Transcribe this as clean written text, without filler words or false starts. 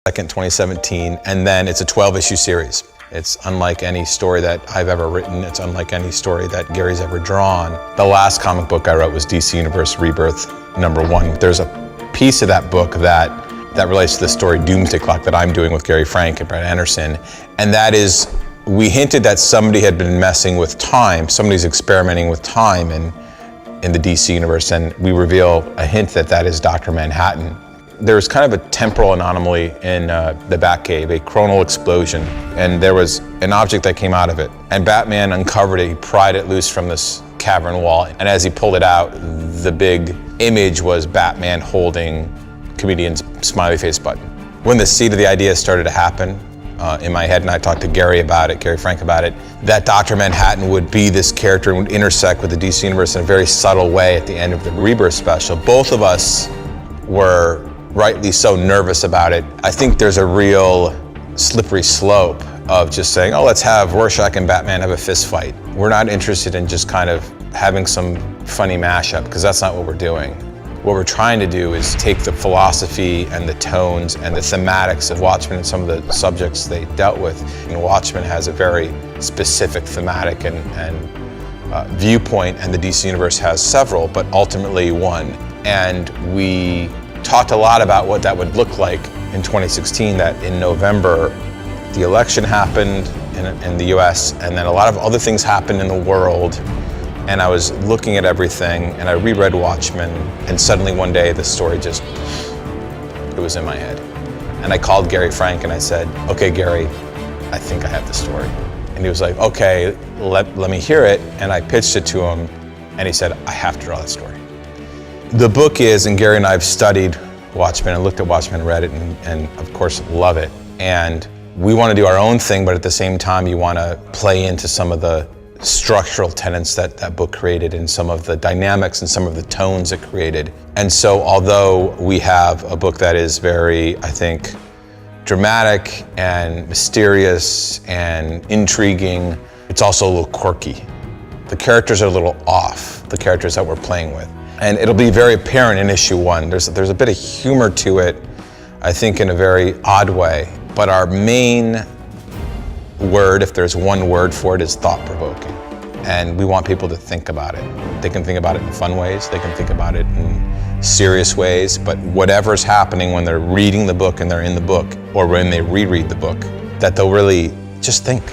2nd, 2017, and then it's a 12-issue series. It's unlike any story that I've ever written. It's unlike any story that Gary's ever drawn. The last comic book I wrote was DC Universe Rebirth #1. There's a piece of that book that relates to the story DOOMSDAY Clock that I'm doing with Gary Frank and Brett Anderson, and that is, we hinted that somebody had been messing with time, somebody's experimenting with time in the DC universe, and we reveal a hint that that is Dr. Manhattan. There's kind of a temporal anomaly in the Batcave, a chronal explosion, and there was an object that came out of it. And Batman uncovered it, he pried it loose from this cavern wall, and as he pulled it out, the big image was Batman holding comedian's smiley face button. When the seed of the idea started to happen in my head, and I talked to Gary Frank about it, that Dr. Manhattan would be this character and would intersect with the DC universe in a very subtle way at the end of the Rebirth special. Both of us were rightly so nervous about it. I think there's a real slippery slope of just saying, oh, let's have Rorschach and Batman have a fist fight. We're not interested in just kind of having some funny mashup, because that's not what we're doing. What we're trying to do is take the philosophy and the tones and the thematics of Watchmen and some of the subjects they dealt with. And Watchmen has a very specific thematic and viewpoint, and the DC Universe has several, but ultimately one. And we talked a lot about what that would look like in 2016, that in November, the election happened in the US, and then a lot of other things happened in the world. And I was looking at everything, and I reread Watchmen, and suddenly one day the story it was in my head. And I called Gary Frank and I said, okay, Gary, I think I have the story. And he was like, okay, let me hear it. And I pitched it to him, and he said, I have to draw that story. The book is, and Gary and I have studied Watchmen and looked at Watchmen, read it, and of course love it. And we want to do our own thing, but at the same time you want to play into some of the structural tenets that book created, and some of the dynamics and some of the tones it created. And so although we have a book that is very, I think, dramatic and mysterious and intriguing, it's also a little quirky. The characters are a little off, the characters that we're playing with. And it'll be very apparent in issue 1. There's a bit of humor to it, I think, in a very odd way. But our main word, if there's one word for it, is thought-provoking. And we want people to think about it. They can think about it in fun ways, they can think about it in serious ways, but whatever's happening when they're reading the book and they're in the book, or when they reread the book, that they'll really just think.